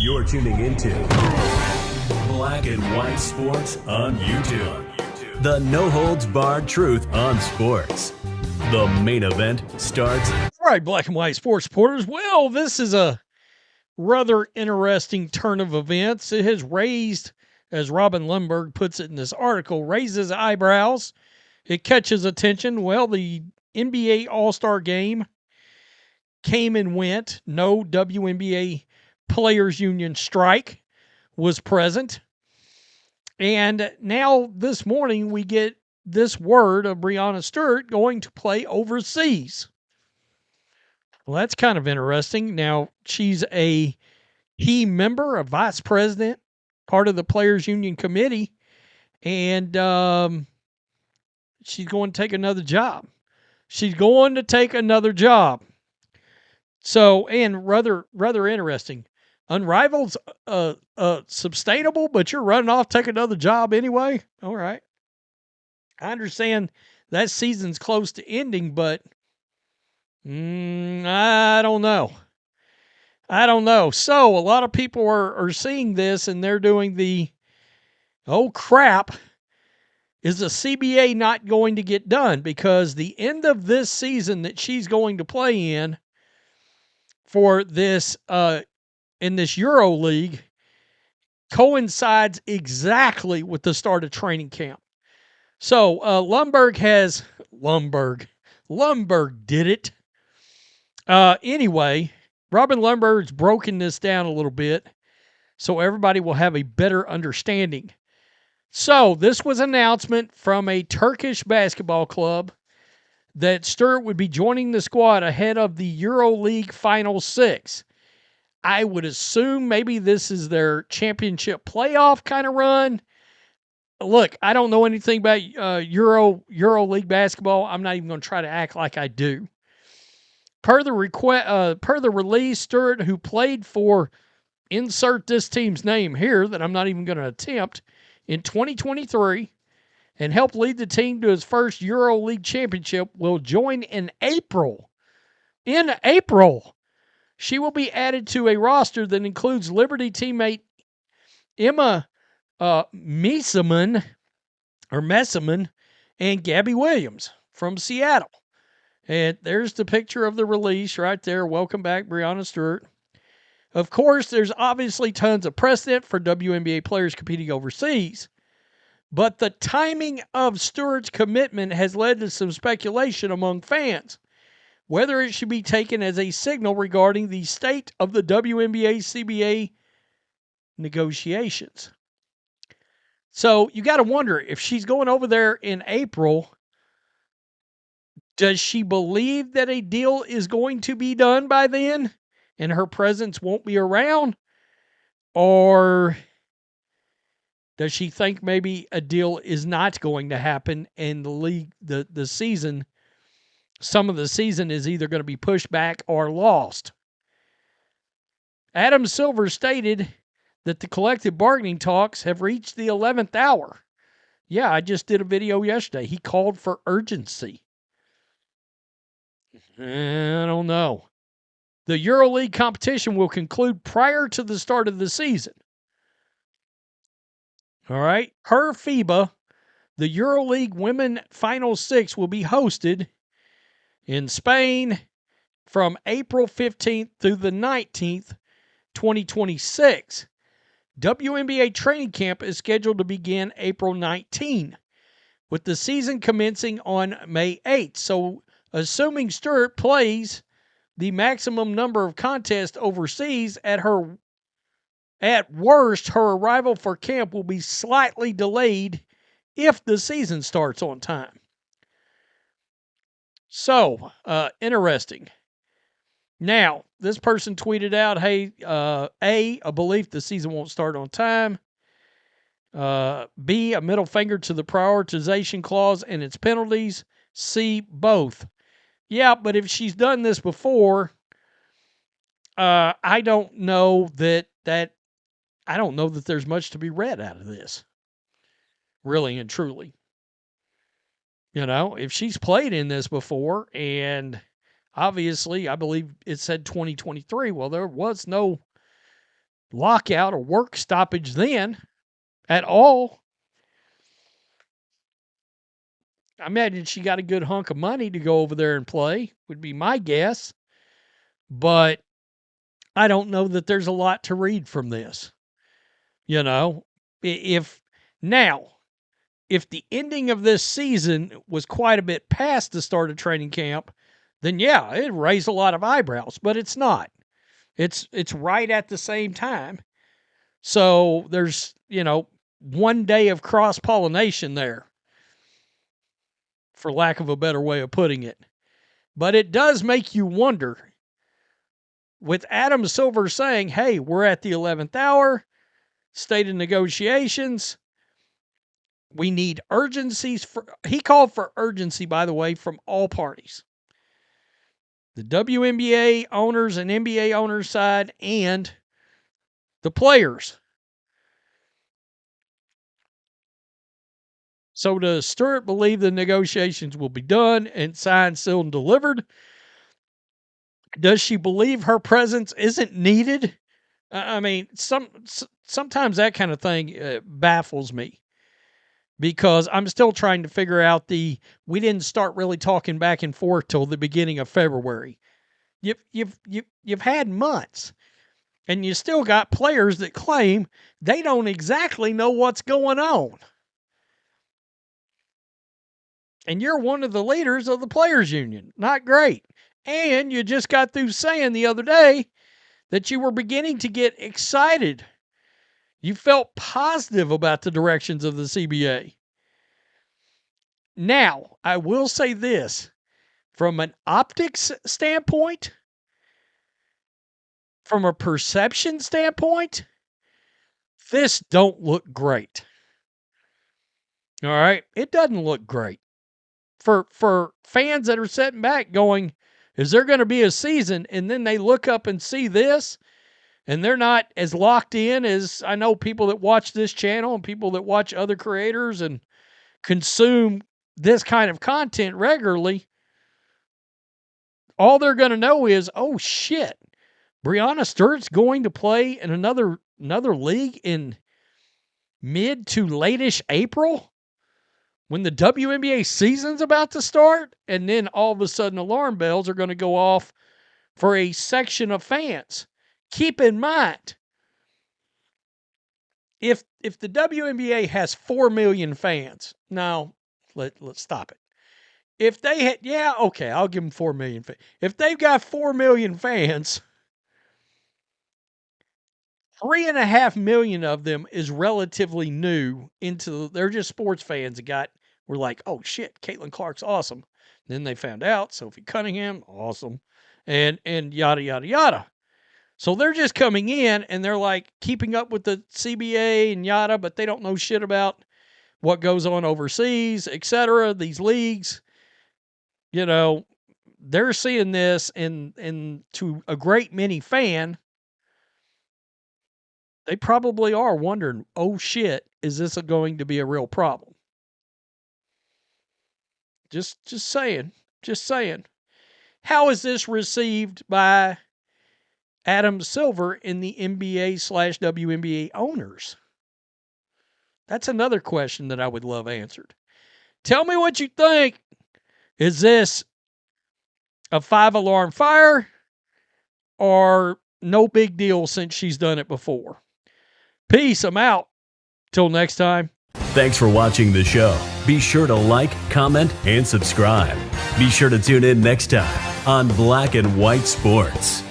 You're tuning into Black and White Sports on YouTube. The no-holds-barred truth on sports. The main event starts. All right, Black and White Sports supporters. Well, this is a rather interesting turn of events. It has raised, as Robin Lundberg puts it in this article, raises eyebrows. It catches attention. Well, the NBA All-Star Game came and went. No WNBA Players Union strike was present. And now this morning we get this word of Breanna Stewart going to play overseas. Well, that's kind of interesting. Now, she's a key member, a vice president, part of the Players Union Committee, and she's going to take another job. She's going to take another job. So, and rather interesting. Unrivaled, sustainable, but you're running off, take another job anyway? All right. I understand that season's close to ending, but I don't know. So a lot of people are seeing this and they're doing the, oh crap, is the CBA not going to get done? Because the end of this season that she's going to play in for this, in this EuroLeague coincides exactly with the start of training camp. So Lundberg did it. Anyway, Robin Lundberg's broken this down a little bit so everybody will have a better understanding. So this was an announcement from a Turkish basketball club that Stewart would be joining the squad ahead of the EuroLeague Final Six. I would assume maybe this is their championship playoff kind of run. Look, I don't know anything about EuroLeague basketball. I'm not even going to try to act like I do. Per the release, Stewart, who played for, insert this team's name here that I'm not even going to attempt, in 2023 and helped lead the team to his first EuroLeague championship, will join in April. In April, she will be added to a roster that includes Liberty teammate Emma Messaman and Gabby Williams from Seattle. And there's the picture of the release right there. Welcome back, Breanna Stewart. Of course, there's obviously tons of precedent for WNBA players competing overseas, but the timing of Stewart's commitment has led to some speculation among fans, whether it should be taken as a signal regarding the state of the WNBA CBA negotiations. So you got to wonder, if she's going over there in April, does she believe that a deal is going to be done by then and her presence won't be around? Or does she think maybe a deal is not going to happen and the league, the season, some of the season is either going to be pushed back or lost? Adam Silver stated that the collective bargaining talks have reached the 11th hour. Yeah, I just did a video yesterday. He called for urgency. I don't know. The EuroLeague competition will conclude prior to the start of the season. All right. Per FIBA, the EuroLeague Women Final Six will be hosted in Spain from April 15th through the 19th, 2026. WNBA training camp is scheduled to begin April 19, with the season commencing on May 8th. So, assuming Stewart plays the maximum number of contests overseas, at worst, her arrival for camp will be slightly delayed if the season starts on time. So, interesting. Now, this person tweeted out, hey, a belief the season won't start on time. B, a middle finger to the prioritization clause and its penalties. C, both. Yeah, but if she's done this before, I don't know that there's much to be read out of this. Really and truly. You know, if she's played in this before, and obviously I believe it said 2023, well, there was no lockout or work stoppage then at all. I imagine she got a good hunk of money to go over there and play, would be my guess. But I don't know that there's a lot to read from this. You know, if the ending of this season was quite a bit past the start of training camp, then yeah, it raised a lot of eyebrows, but it's not. It's right at the same time. So there's, 1 day of cross-pollination there, for lack of a better way of putting it. But it does make you wonder, with Adam Silver saying, hey, we're at the 11th hour, state of negotiations, we need urgencies. He called for urgency, by the way, from all parties. The WNBA owners and NBA owners side and the players. So does Stewart believe the negotiations will be done and signed, sealed, and delivered? Does she believe her presence isn't needed? I mean, sometimes that kind of thing baffles me, because I'm still trying to figure out we didn't start really talking back and forth till the beginning of February. You've had months, and you still got players that claim they don't exactly know what's going on. And you're one of the leaders of the players union. Not great. And you just got through saying the other day that you were beginning to get excited. You felt positive about the directions of the CBA. Now, I will say this. From an optics standpoint, from a perception standpoint, this don't look great. All right? It doesn't look great. For fans that are sitting back going, is there going to be a season? And then they look up and see this, and they're not as locked in as I know people that watch this channel and people that watch other creators and consume this kind of content regularly. All they're going to know is, oh shit, Breanna Stewart's going to play in another league in mid to late-ish April, when the WNBA season's about to start, and then all of a sudden alarm bells are going to go off for a section of fans. Keep in mind, if the WNBA has 4 million fans, now let's stop it. If they had, yeah, okay, I'll give them 4 million fans. If they've got 4 million fans, 3.5 million of them is relatively new they're just sports fans that were like, oh shit, Caitlin Clark's awesome. Then they found out Sophie Cunningham, awesome. And yada, yada, yada. So they're just coming in and they're like keeping up with the CBA and yada, but they don't know shit about what goes on overseas, etc. These leagues, they're seeing this, and to a great many fan, they probably are wondering, oh shit, is this going to be a real problem? Just saying. How is this received by Adam Silver in the NBA/WNBA owners? That's another question that I would love answered. Tell me what you think. Is this a 5-alarm fire or no big deal since she's done it before? Peace. I'm out. Till next time. Thanks for watching the show. Be sure to like, comment, and subscribe. Be sure to tune in next time on Black and White Sports.